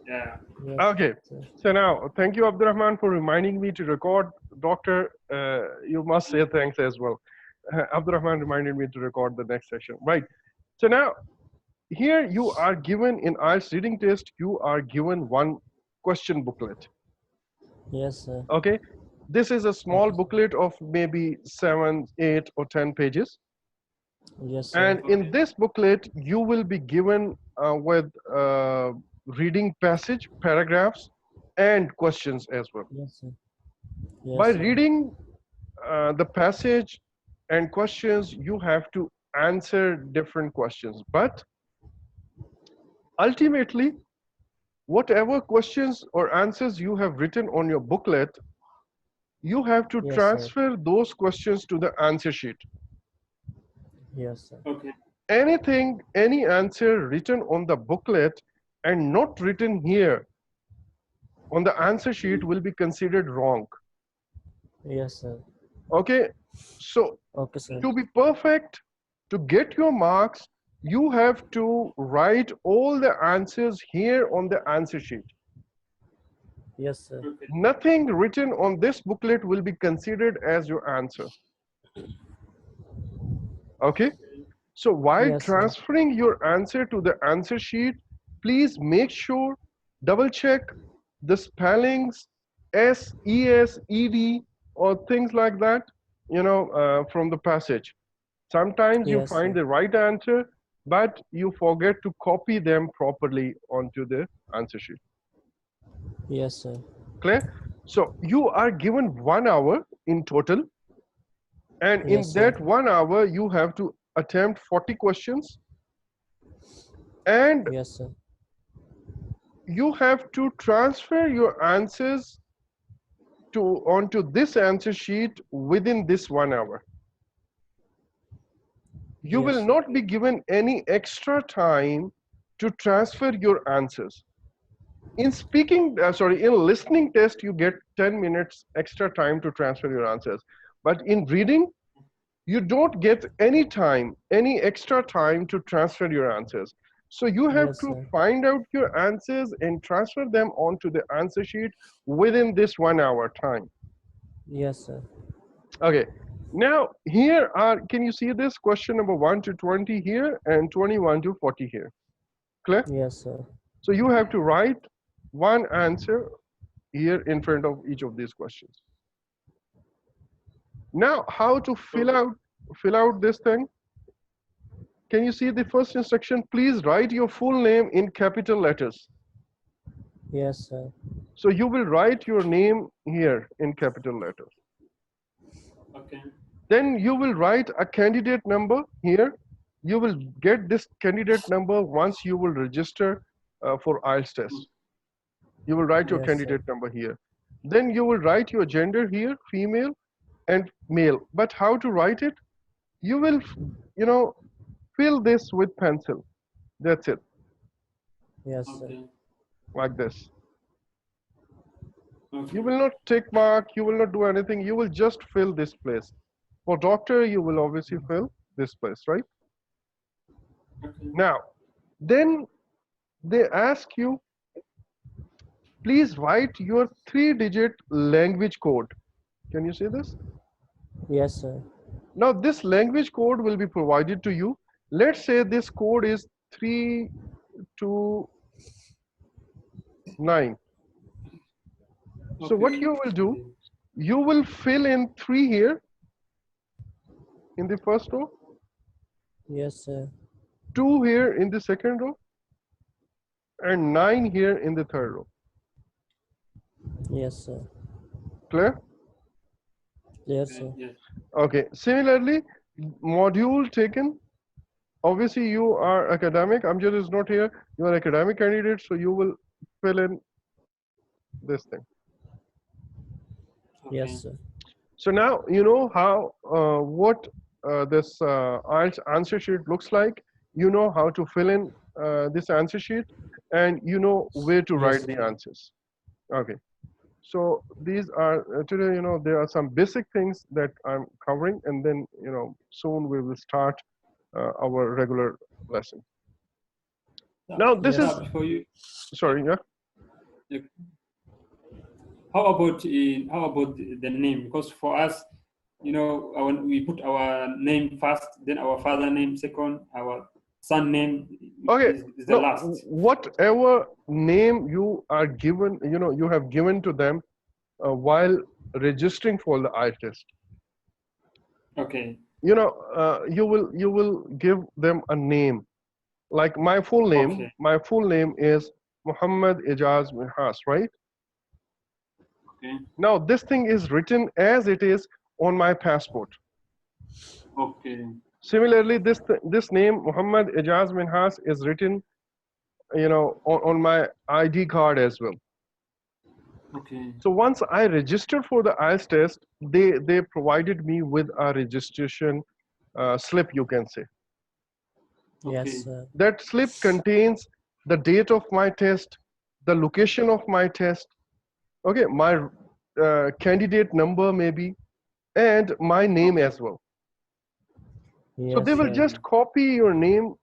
Yeah. Yes, Okay. sir. So now, thank you, Abdurrahman, for reminding me to record. Doctor, you must say thanks as well. Abdurrahman reminded me to record the next session. Right. So now, here you are given in IELTS reading test, you are given one question booklet. Yes, sir. Okay. This is a small Okay. booklet of maybe 7, 8, or 10 pages. Yes, sir. And in this booklet, you will be given with reading passage, paragraphs, and questions as well. Yes, sir. By Yes, sir. reading the passage and questions, you have to answer different questions. But ultimately, whatever questions or answers you have written on your booklet, you have to Yes, sir. transfer those questions to the answer sheet. Yes, sir. Okay. Anything, any answer written on the booklet and not written here on the answer sheet will be considered wrong. Yes, sir. Okay, so Okay, sir. to be perfect, to get your marks, you have to write all the answers here on the answer sheet. Yes, sir. Okay. Nothing written on this booklet will be considered as your answer. Okay, so while Yes, sir. transferring your answer to the answer sheet, please make sure, double check the spellings, S, ES, ED, or things like that, from the passage. Sometimes you Yes, find sir. the right answer, but you forget to copy them properly onto the answer sheet. Yes, sir. Clear? So you are given 1 hour in total, and Yes, in sir. that 1 hour, you have to attempt 40 questions, and Yes, sir. you have to transfer your answers onto this answer sheet within this 1 hour. You Yes, will sir. not be given any extra time to transfer your answers. In listening test, you get 10 minutes extra time to transfer your answers. But in reading, you don't get any extra time to transfer your answers. So you have Yes, to sir. find out your answers and transfer them onto the answer sheet within this 1 hour time. Yes, sir. Okay. Now here can you see this question number 1 to 20 here and 21 to 40 here? Clear? Yes, sir. So you have to write one answer here in front of each of these questions. Now, how to fill out this thing? Can you see the first instruction? Please write your full name in capital letters. Yes, sir. So you will write your name here in capital letters. Okay. Then you will write a candidate number here. You will get this candidate number once you will register for IELTS test. You will write your Yes, sir. candidate number here. Then you will write your gender here, female and male. But how to write it? You will, fill this with pencil. That's it, Yes, sir. Okay. like this. Okay. You will not tick mark, you will not do anything. You will just fill this place. For doctor, you will obviously fill this place, right? Okay. Now, then they ask you, please write your 3-digit language code. Can you see this? Yes, sir. Now, this language code will be provided to you. Let's say this code is 329. So what Okay. you will do, you will fill in 3 here in the first row, Yes, sir. 2 here in the second row, and 9 here in the third row. Yes, sir. Clear? Yes, Okay. sir. Yes. Okay. Similarly, module taken. Obviously, you are academic. Amjad is not here. You are academic candidate, so you will fill in this thing. Yes, Okay. sir. So now you know how what this IELTS answer sheet looks like. You know how to fill in this answer sheet, and you know where to Yes, write sir. the answers. Okay. So these are today. There are some basic things that I'm covering, and then soon we will start our regular lesson. Now this Yes, is sir. Before you, sorry. Yeah. Yeah. How about the name? Because for us, when we put our name first, then our father name second, our son name Okay, is the no, last. whatever name you are given, you have given to them while registering for the eye test. Okay. You will give them a name. Like my full name. Okay. My full name is Muhammad Ijaz Minhas, right? Okay. Now this thing is written as it is on my passport. Okay. Similarly, this name Muhammad Ijaz Minhas is written, on my ID card as well. Okay. So once I registered for the IELTS test, they provided me with a registration slip, you can say. Yes, Okay. sir. That slip contains the date of my test, the location of my test, okay, my candidate number maybe, and my name Okay. as well. So they Yes, will sir. just copy your name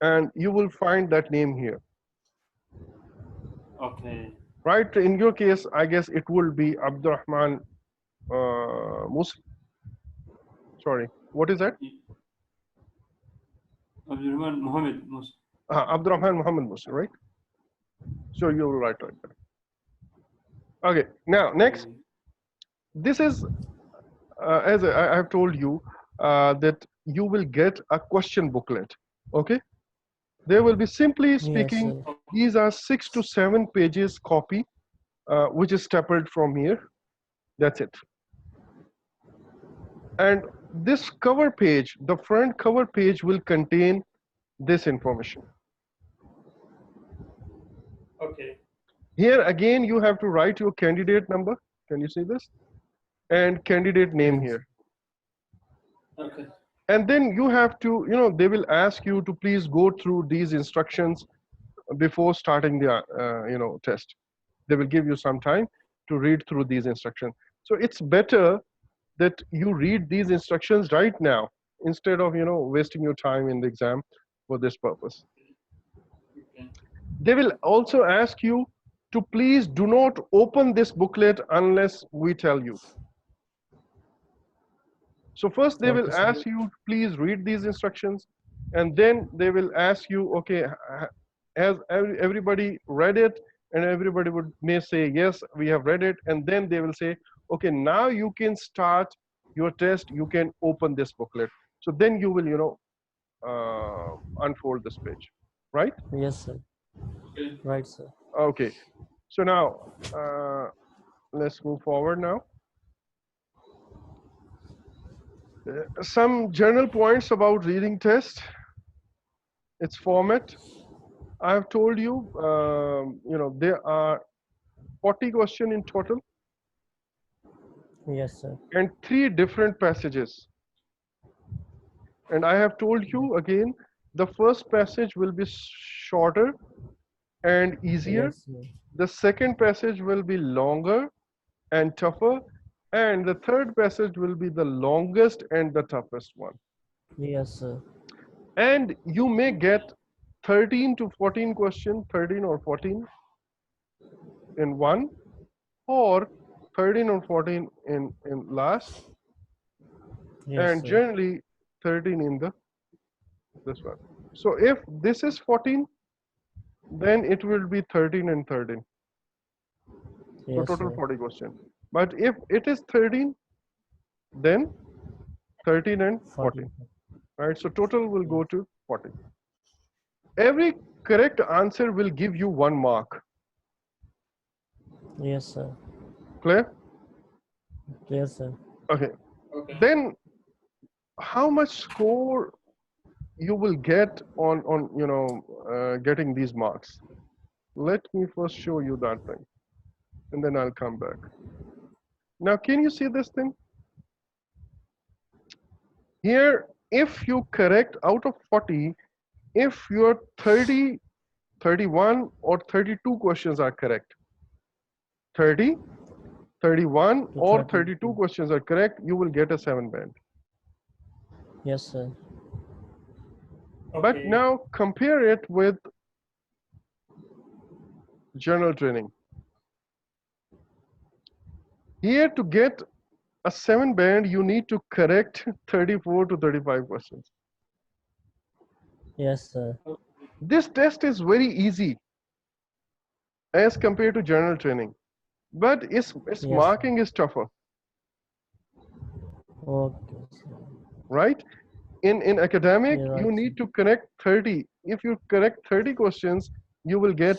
and you will find that name here. Okay. Right? In your case, I guess it will be Abdurrahman sorry, what is that? Abdurrahman Mohammed Mus. Abdurrahman Muhammad Musa, right? So you will write like that. Okay, now next, Okay. this is as I have told you that you will get a question booklet. Okay, there will be, simply Yes, speaking, sir. these are 6 to 7 pages copy, which is stapled from here. That's it. And this cover page, the front cover page, will contain this information. Okay. Here again, you have to write your candidate number. Can you see this? And candidate name Yes. here. Okay. And then you have to, they will ask you to please go through these instructions before starting the, test. They will give you some time to read through these instructions. So it's better that you read these instructions right now instead of, wasting your time in the exam for this purpose. Okay. They will also ask you to please do not open this booklet unless we tell you. So first they will Okay, sir. ask you, please read these instructions, and then they will ask you, okay, has everybody read it? And everybody may say, yes, we have read it. And then they will say, okay, now you can start your test. You can open this booklet. So then you will, unfold this page, right? Yes, sir. Okay. Right, sir. Okay. So now, let's move forward now. Some general points about reading test, its format. I have told you, there are 40 questions in total Yes, sir. and 3 different passages. And I have told you again, the first passage will be shorter and easier. Yes, sir. The second passage will be longer and tougher. And the third passage will be the longest and the toughest one. Yes, sir. And you may get 13 to 14 questions, 13 or 14 in one, or 13 or 14 in last, Yes, and sir. generally 13 in the this one. So if this is 14, then it will be 13 and 13. So Yes, total sir. 40 question. But if it is 13, then 13 and 14. 14. Right? So total will go Yes. to 40. Every correct answer will give you 1 mark. Yes, sir. Clear? Yes, sir. Okay. Okay. Then how much score you will get on getting these marks? Let me first show you that thing, and then I'll come back. Now, can you see this thing? Here, if you correct out of 40, if your 30, 31, or 32 questions are correct, 30, 31, To or 32. 32 questions are correct, you will get a 7 band. Yes, sir. But Okay. now compare it with general training. Here to get a 7 band, you need to correct 34 to 35 questions. Yes, sir. This test is very easy as compared to general training, but its Yes, marking is tougher, okay, sir. right? In academic, You're you right, sir. need to correct 30. If you correct 30 questions, you will get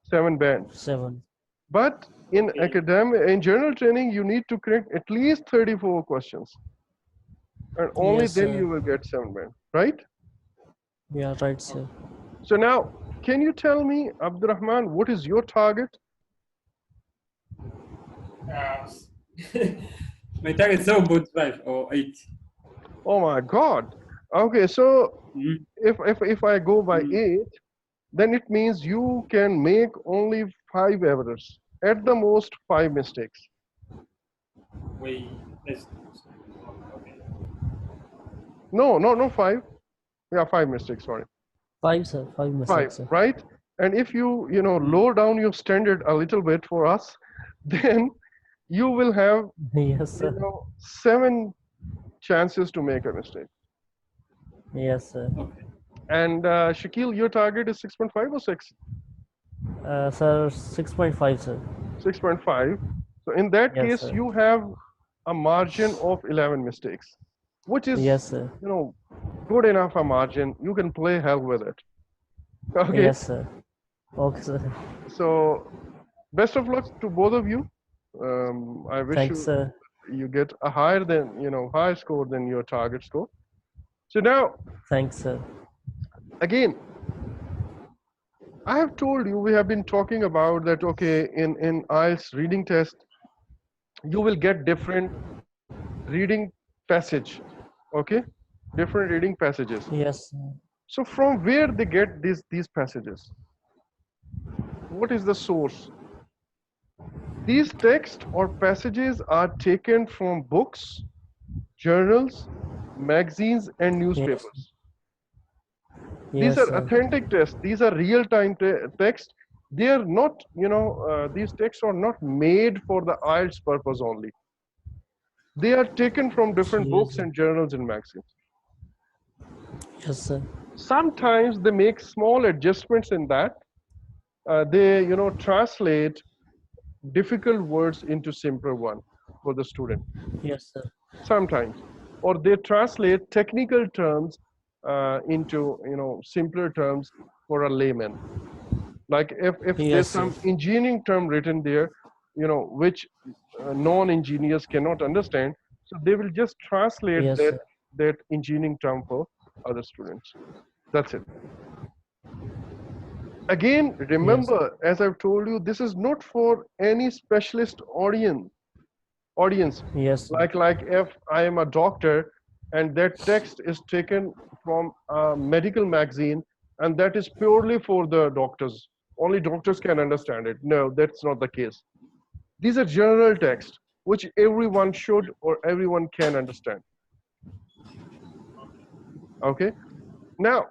7 band. 7. But in academic, in general training, you need to correct at least 34 questions, and only Yes, then you sir. will get 7 band, right? Yeah, right, sir. So now, can you tell me, Abdurrahman, what is your target? Uh, my target is 7.5 or 8. Oh my God. Okay, so Mm, if I go by mm. 8, then it means you can make only 5 errors. At the most, 5 mistakes. Wait, let's, okay. No, no 5. Yeah, 5 mistakes, sorry. 5, sir. 5 5, mistakes, sir. right? And if you, lower down your standard a little bit for us, then you will have, Yes, sir. 7 chances to make a mistake. Yes, sir. Okay. And Shakil, your target is 6.5 or 6? Sir, 6.5, sir. 6.5. So in that Yes, case, sir. you have a margin of 11 mistakes, which is, Yes, sir. good enough a margin. You can play hell with it. Okay. Yes, sir. Okay, sir. So best of luck to both of you. I wish Thanks, sir. you get a higher score than your target score. So now, Thanks, sir. again, I have told you, we have been talking about that, okay, in IELTS reading test, you will get different reading passage, okay? Different reading passages. Yes, sir. So from where they get these passages? What is the source? These texts or passages are taken from books, journals, magazines, and Yes. newspapers. These Yes, are sir. authentic texts. These are real-time texts. They are not, these texts are not made for the IELTS purpose only. They are taken from different Yes, books sir. and journals and magazines. Yes, sir. Sometimes they make small adjustments in that. They, translate difficult words into simpler one for the student. Yes, sir. Sometimes, or they translate technical terms into, simpler terms for a layman. Like if Yes, there's sir. some engineering term written there, which non-engineers cannot understand, so they will just translate Yes, that sir. that engineering term for other students. That's it. Again, Yes. remember, as I've told you, this is not for any specialist audience. Yes, sir. Like if I am a doctor and that text is taken from a medical magazine and that is purely for the doctors, only doctors can understand it. No, that's not the case. These are general texts which everyone should or everyone can understand. Okay. Now,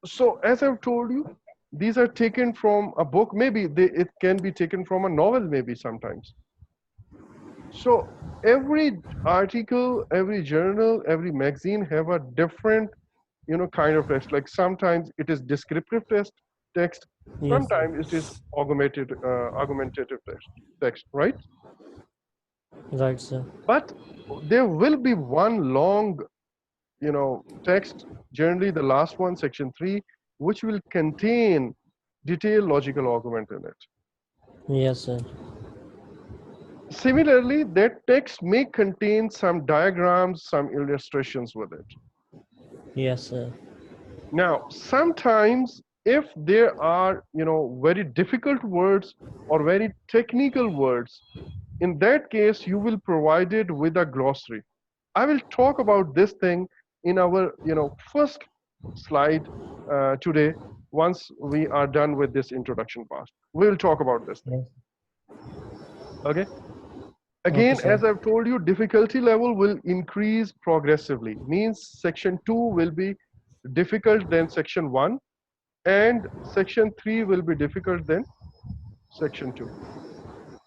so as I've told you, these are taken from a book. Maybe it can be taken from a novel, maybe sometimes. So every article, every journal, every magazine have a different, kind of text. Like sometimes it is descriptive text. Yes, sir. Sometimes it is argumentative text, right? Right, sir. But there will be one long, text, generally the last one, section 3, which will contain detailed logical argument in it. Yes, sir. Similarly, that text may contain some diagrams, some illustrations with it. Yes, sir. Now, sometimes if there are, very difficult words or very technical words, in that case, you will provide it with a glossary. I will talk about this thing in our, first slide today. Once we are done with this introduction part, we will talk about this thing. Yes. Okay. Okay, Again, sir. as I've told you, difficulty level will increase progressively. Means section 2 will be difficult than section 1, and section 3 will be difficult than section 2.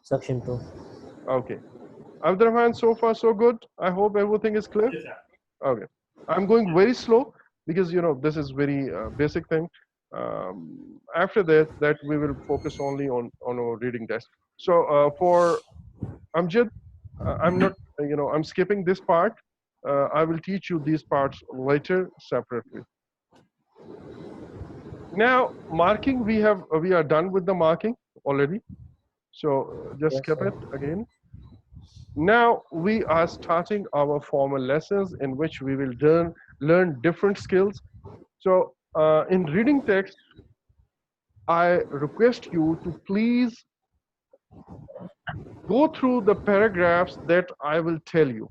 Section 2. Okay. Abdurrahman, so far so good. I hope everything is clear. Yes, sir. Okay. I'm going very slow because this is very basic thing. After that we will focus only on our reading test. So for Amjad, I'm not I'm skipping this part. I will teach you these parts later separately. Now marking, we are done with the marking already. So just Yes, skip sir. it again. Now we are starting our formal lessons in which we will learn different skills. So in reading text, I request you to please go through the paragraphs that I will tell you.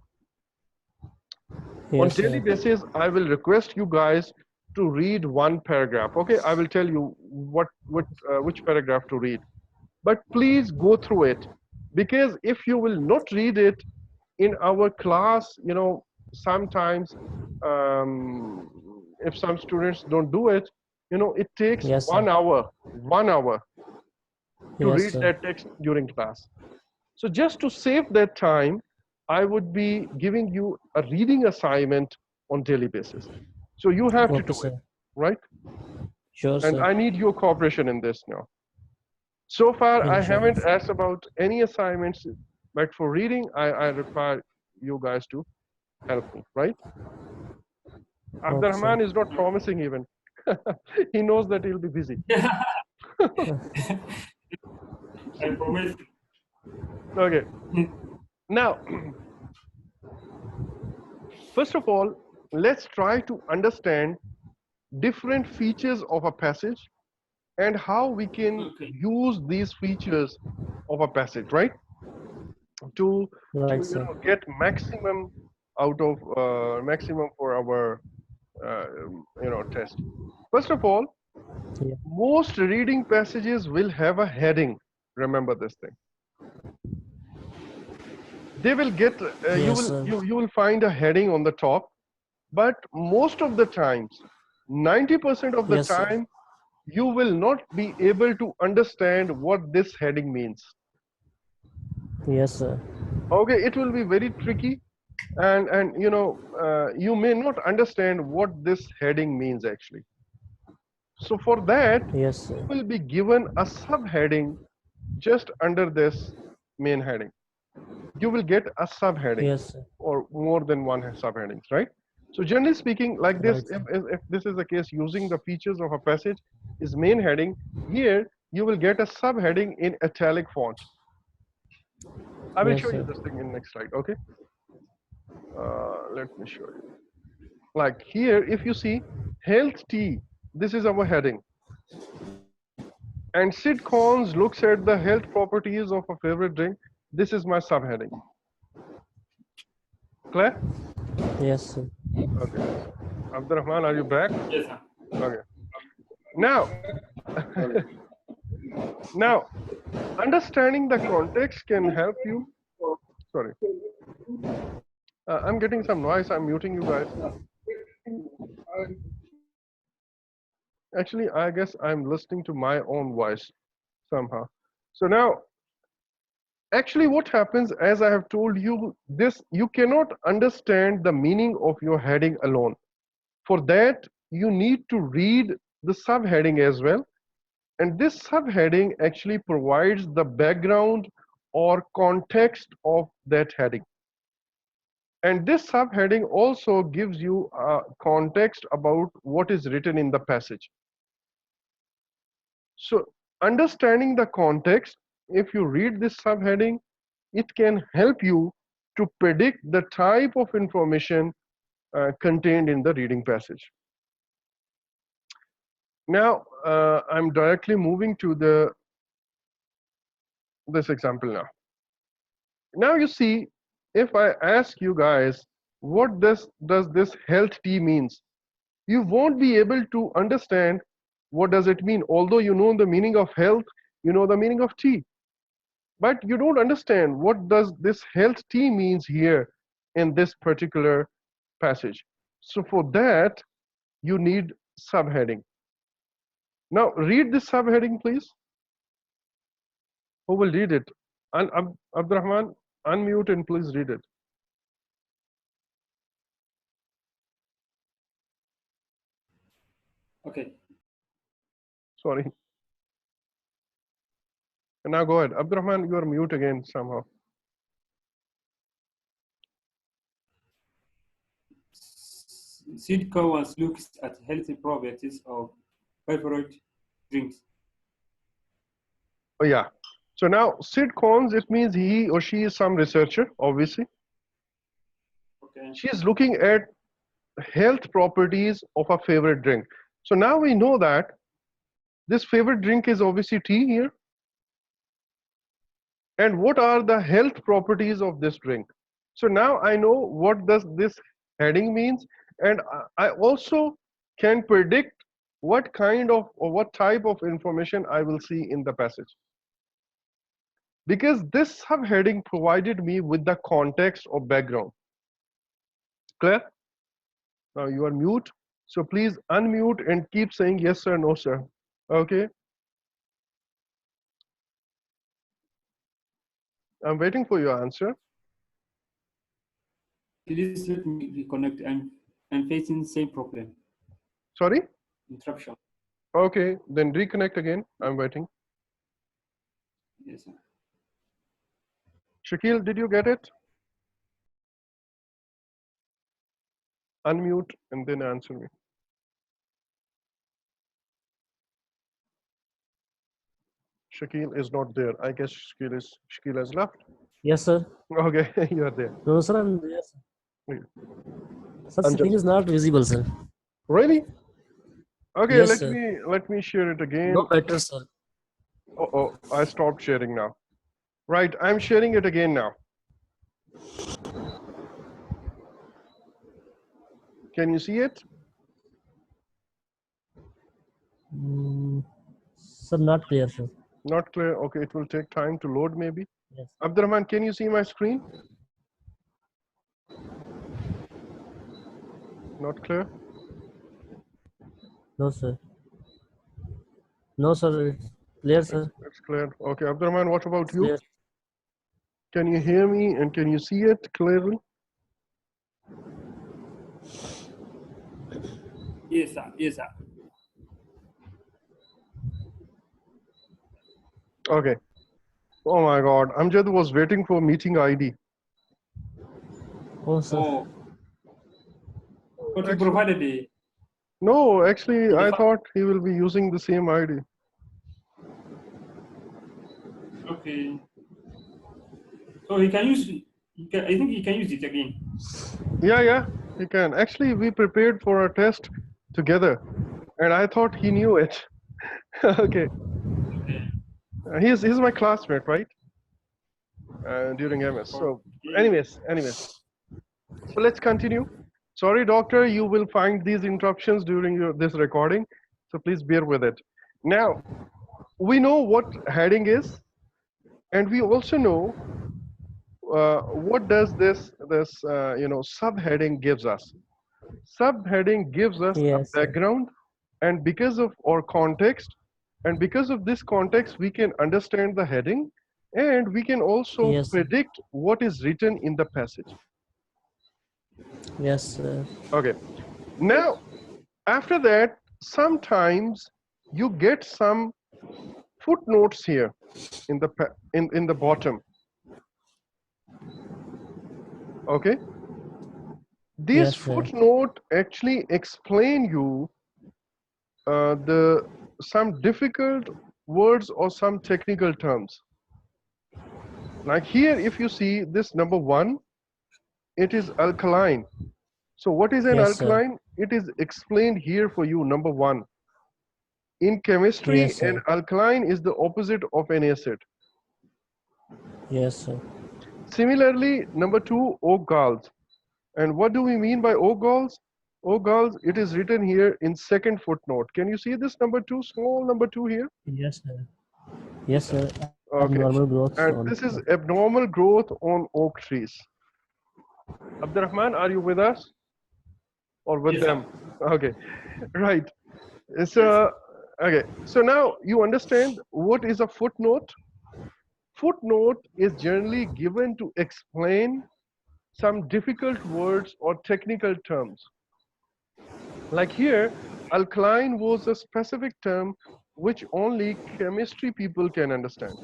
On Yes, daily sir. basis, I will request you guys to read one paragraph. Okay, I will tell you which paragraph to read. But please go through it, because if you will not read it in our class, sometimes if some students don't do it, it takes Yes, sir. 1 hour to Yes, read sir. that text during class. So just to save that time, I would be giving you a reading assignment on daily basis. So you have to Okay, do it, sir. right? Sure, And sir. I need your cooperation in this now. So far, I Inshallah. haven't asked about any assignments, but for reading, I require you guys to help me, right? Okay, sir. Abdurrahman is not promising even. He knows that he'll be busy. I promise. Okay. Now, first of all, let's try to understand different features of a passage and how we can Okay. use these features of a passage, right? To Right, sir. get maximum out of maximum for our uh, test. First of all, Yeah. most reading passages will have a heading. Remember this thing. They will get you Yes, will sir. you will find a heading on the top, but most of the times, 90% of the Yes, sir. time, you will not be able to understand what this heading means. Yes, sir. Okay, it will be very tricky, and you may not understand what this heading means actually. So for that, Yes, you sir. will be given a subheading just under this main heading. You will get a subheading Yes, sir. or more than one subheadings, right? So generally speaking, like this, Right, if, sir. if, if this is the case, using the features of a passage is main heading, here you will get a subheading in italic font. I will Yes, show you sir. this thing in next slide, okay? Let me show you. Like here, if you see health tea, this is our heading. And Sid Collins looks at the health properties of a favorite drink. This is my subheading. Clear? Yes, sir. Okay. Abdurrahman, are you back? Yes, sir. Okay. Now, now, understanding the context can help you. Sorry. I'm getting some noise. I'm muting you guys. Actually, I guess I'm listening to my own voice somehow. So now, actually what happens, as I have told you, this you cannot understand the meaning of your heading alone. For that, you need to read the subheading as well. And this subheading actually provides the background or context of that heading. And this subheading also gives you a context about what is written in the passage. So understanding the context, if you read this subheading, it can help you to predict the type of information contained in the reading passage. Now, I'm directly moving to this example now. Now you see, if I ask you guys, what does this health tea means? You won't be able to understand what does it mean. Although you know the meaning of health, you know the meaning of tea, but you don't understand what does this health tea means here in this particular passage. So for that, you need subheading. Now read this subheading, please. Who will read it? And Abdurrahman, Unmute and please read it. Okay. Sorry. And now go ahead. Abdurrahman, you are mute again somehow. Seed Cowans looks at healthy properties of favorite drinks. Oh, yeah. So now Sid Khons, it means he or she is some researcher, obviously. Okay. She is looking at health properties of a favorite drink. So now we know that this favorite drink is obviously tea here. And what are the health properties of this drink? So now I know what does this heading means, and I also can predict what kind of or what type of information I will see in the passage. Because this subheading provided me with the context or background. Clear? Now you are mute, so please unmute and keep saying yes sir, no sir. Okay? I'm waiting for your answer. Please let me reconnect. I'm facing the same problem. Sorry? Interruption. Okay, then reconnect again. I'm waiting. Yes, sir. Shakil, did you get it? Unmute and then answer me. Shakil is not there. I guess Shakil has left. Yes, sir. Okay, you are there. No, sir, I'm there. Okay. Sir, I'm screen just- is not visible, sir. Really? Okay, Yes, sir. let me share it again. No better, sir. Oh, I stopped sharing now. Right, I'm sharing it again now. Can you see it? Sir, not clear, sir. Not clear. Okay, it will take time to load maybe. Yes. Abdurrahman, can you see my screen? Not clear. No, sir. No, sir. It's clear, sir. It's clear. Okay, Abdurrahman, what about It's you? clear. Can you hear me and can you see it clearly? Yes, sir. Yes, sir. Okay. Oh my God, Amjad was waiting for meeting ID. Oh, sir. Oh, but you Actually- provided the No, actually, I fa- thought he will be using the same ID. okay. So he can use. I think he can use it again. Yeah, he can. Actually, we prepared for a test together, and I thought he knew it. Okay. Okay. He's my classmate, right? During MS. So, anyways. So let's continue. Sorry, doctor, you will find these interruptions during this recording, so please bear with it. Now, we know what heading is, and we also know what does this subheading gives us. Subheading gives us Yes, a background, and because of our context, and because of this context, we can understand the heading, and we can also Yes. predict what is written in the passage. Yes, sir. Okay. Now, after that, sometimes you get some footnotes here in the bottom. Okay. These Yes, sir. footnote actually explain you some difficult words or some technical terms. Like here, if you see this number 1, it is alkaline. So what is an Yes, sir. alkaline? It is explained here for you, number 1. In chemistry, Yes, sir. an alkaline is the opposite of an acid. Yes, sir. Similarly, number 2, O-gals. And what do we mean by O-gals? O-gals, it is written here in second footnote. Can you see this number 2, small number 2 here? Yes, sir. Yes, sir. Okay. Abnormal growth. And this is abnormal growth on oak trees. Abdurrahman, are you with us? Or with Yes, sir. them? Okay, right. So, okay. So now you understand what is a footnote? footnote is generally given to explain some difficult words or technical terms. Like here, alkaline was a specific term which only chemistry people can understand.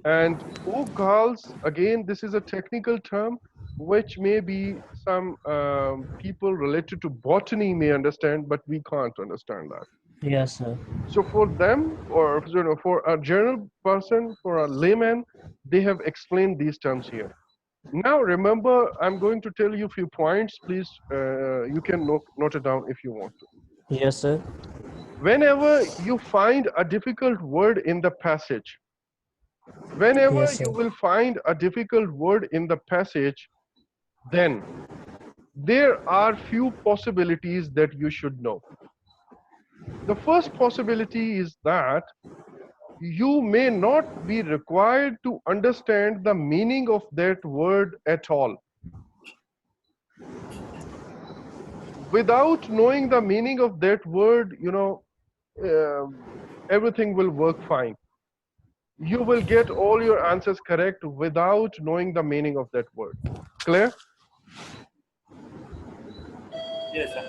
And alcohols, again, this is a technical term which maybe some people related to botany may understand, but we can't understand that. Yes, sir. So for them, or for a general person, for a layman, they have explained these terms here. Now remember, I'm going to tell you a few points. Please, you can note it down if you want to. Yes, sir. Whenever you find a difficult word in the passage, whenever Yes, sir. you will find a difficult word in the passage, then there are few possibilities that you should know. The first possibility is that you may not be required to understand the meaning of that word at all. Without knowing the meaning of that word, everything will work fine. You will get all your answers correct without knowing the meaning of that word. Clear? Yes, sir.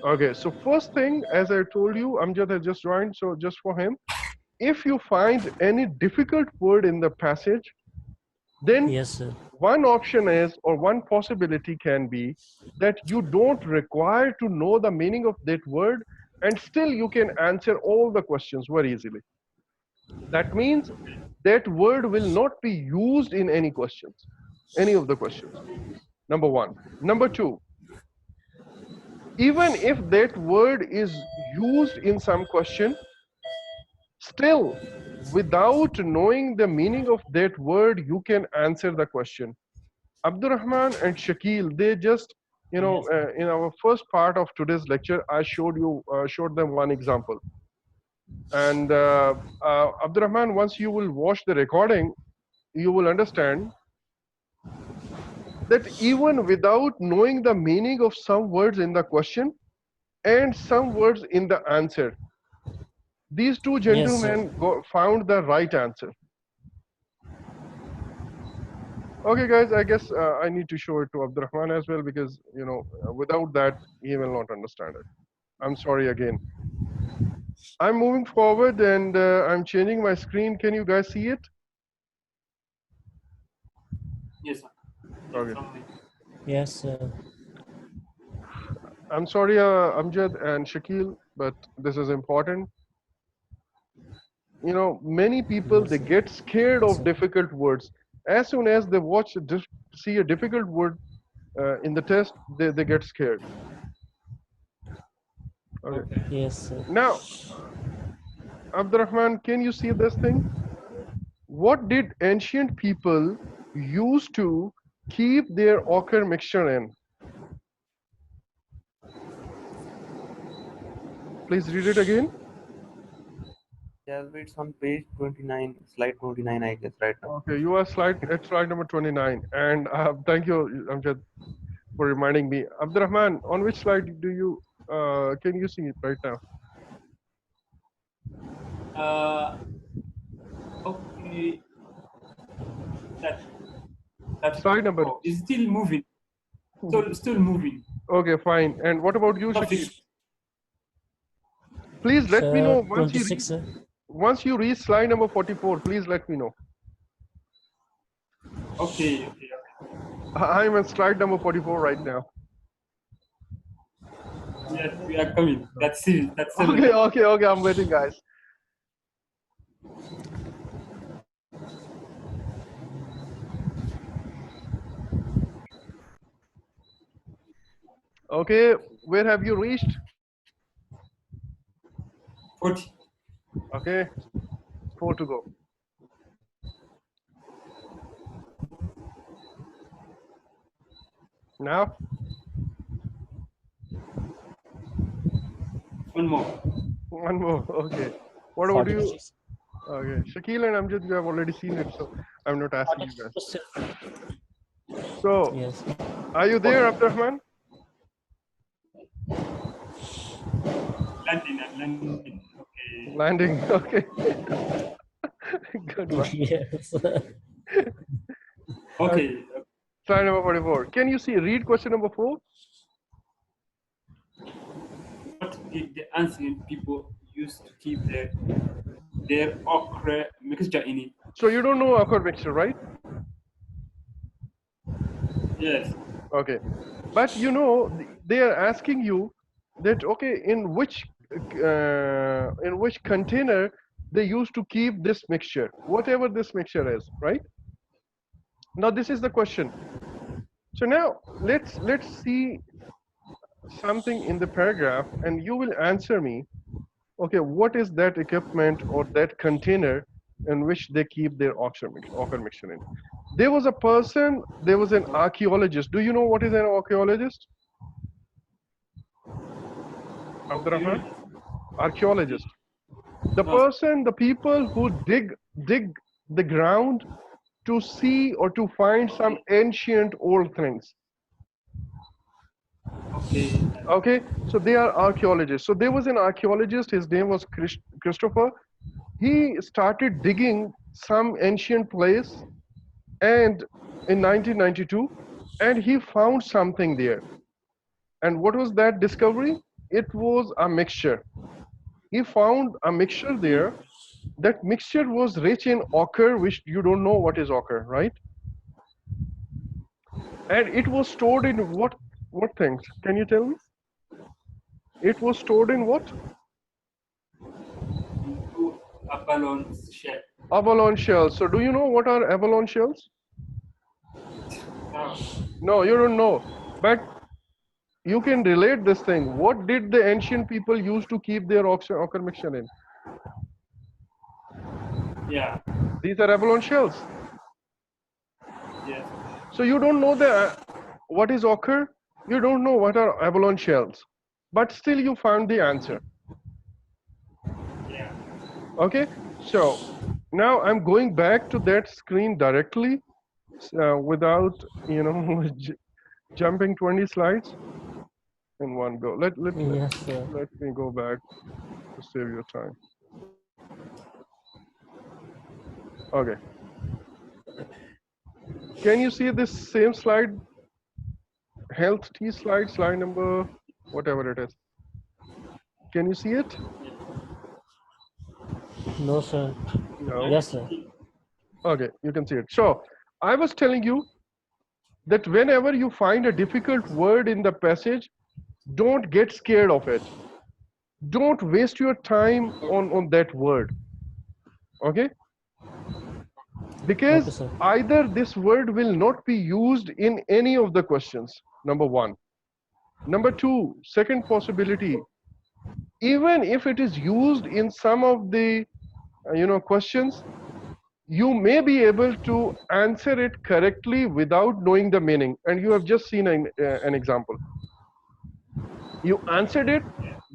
Okay, so first thing, as I told you, Amjad has just joined, so just for him, if you find any difficult word in the passage, then Yes, sir. one option is, or one possibility can be, that you don't require to know the meaning of that word, and still you can answer all the questions very easily. That means that word will not be used in any questions, any of the questions. Number one. Number two, even if that word is used in some question, still, without knowing the meaning of that word, you can answer the question. Abdurrahman and Shakil, they just, in our first part of today's lecture, I showed them one example. And Abdurrahman, once you will watch the recording, you will understand that even without knowing the meaning of some words in the question and some words in the answer, these two gentlemen found the right answer. Okay, guys, I guess I need to show it to Abdurrahman as well, because, without that, he will not understand it. I'm sorry again. I'm moving forward and I'm changing my screen. Can you guys see it? Yes, sir. Okay. Yes, sir. I'm sorry, Amjad and Shakil, but this is important. Many people, they get scared of difficult words. As soon as they see a difficult word in the test, they get scared. Okay. Yes, sir. Now, Abdurrahman, can you see this thing? What did ancient people use to keep their ochre mixture in? Please read it again. Yeah, it's on page 29, slide 29, I guess, right now. Okay, you are at slide number 29. And thank you, Amjad, for reminding me. Abdurrahman, on which slide do you, can you see it right now? Okay. That Slide number. is still moving. Still moving. Okay, fine. And what about you, Shakil? Please let me Sir, know 26, sir. once you reach slide number 44. Please let me know. Okay. I'm at slide number 44 right now. Yes, we are coming. That's it. That's it. Okay. I'm waiting, guys. Okay, where have you reached? 40. Okay, 4 to go. Now? One more. One more, okay. What about you? Okay, Shakil and Amjad, you have already seen it, so I'm not asking you guys. So, yes. Are you there, Abdurrahman? Landing. Okay. Landing, okay. Goodbye. Yes. Okay. Slide number 44. Can you see? Read question number 4. What did the ancient people use to keep their okra mixture in it? So you don't know awkward mixture, right? Yes. Okay. But you know, they are asking you that, okay, in which container they used to keep this mixture, whatever this mixture is, right? Now this is the question. So now let's see something in the paragraph, and you will answer me. Okay, what is that equipment or that container in which they keep their ochre mixture in? There was a person, there was an archaeologist. Do you know what is an archaeologist? Abdurrahman? Archaeologist. The No. person, the people who dig the ground to see or to find some ancient old things. Okay. Okay, so they are archaeologists. So there was an archaeologist, his name was Christopher. He started digging some ancient place and in 1992, and he found something there. And what was that discovery? It was a mixture. He found a mixture there. That mixture was rich in ochre, which you don't know what is ochre, right? And it was stored in what things? Can you tell me? It was stored in what? Into a balloon shell. Abalone shells. So do you know what are abalone shells? No. No, you don't know. But you can relate this thing. What did the ancient people use to keep their ochre mixture in? Yeah. These are abalone shells. Yes. So you don't know what is ochre? You don't know what are abalone shells. But still you found the answer. Yeah. Okay, so now I'm going back to that screen directly without, you know, jumping 20 slides in one go. Let Yes, sir. me go back to save your time. Okay. Can you see this same slide? Health T slide, slide number, whatever it is. Can you see it? No, sir. No. Yes, sir. Okay, you can see it. So I was telling you that whenever you find a difficult word in the passage, don't get scared of it. Don't waste your time on that word. Okay? Okay, Because sir. either this word will not be used in any of the questions, number one. Number two, second possibility, even if it is used in some of the questions, you may be able to answer it correctly without knowing the meaning. And you have just seen an example. You answered it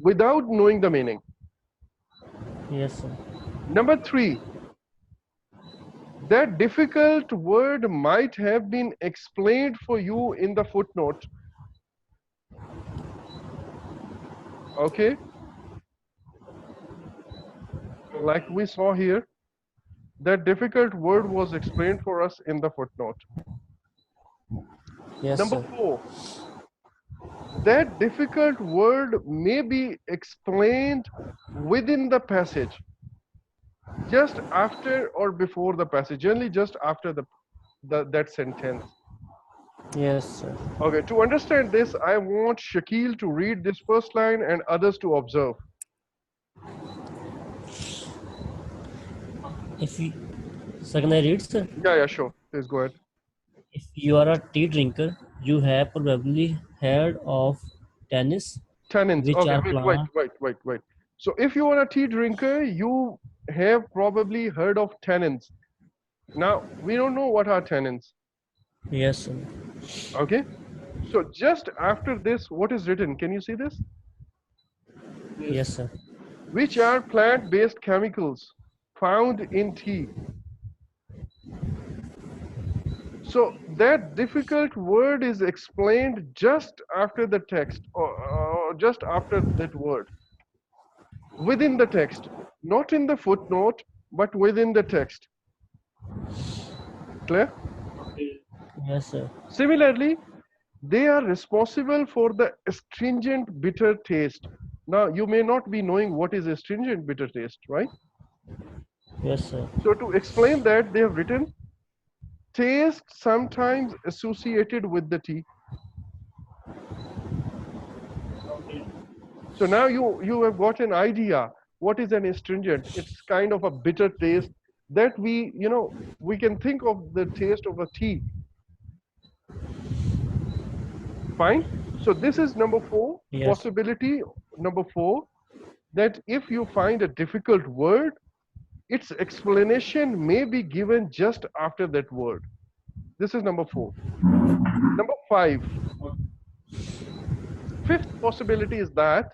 without knowing the meaning. Yes, sir. Number three, that difficult word might have been explained for you in the footnote. Okay? Like we saw here, that difficult word was explained for us in the footnote. Yes, Number sir. four, that difficult word may be explained within the passage, just after or before the passage, generally just after that sentence. Yes, sir. Okay, to understand this, I want Shakil to read this first line and others to observe. If you, sir, can I read, sir? Yeah, sure. Please go ahead. If you are a tea drinker, you have probably heard of tennis, Tannins. which Okay, are plant. wait. So if you are a tea drinker, you have probably heard of tannins. Now, we don't know what are tannins. Yes, sir. Okay. So just after this, what is written? Can you see this? Yes, sir. Which are plant-based chemicals found in tea. So that difficult word is explained just after the text, or just after that word. Within the text, not in the footnote, but within the text. Clear? Okay. Yes, sir. Similarly, they are responsible for the astringent bitter taste. Now, you may not be knowing what is astringent bitter taste, right? Yes, sir. So to explain that, they have written taste sometimes associated with the tea. Okay. So now you have got an idea what is an astringent. It's kind of a bitter taste that we can think of the taste of a tea. Fine. So this is number 4, Yes. possibility number 4, that if you find a difficult word, its explanation may be given just after that word. This is number 4. Number 5, Okay. fifth possibility is that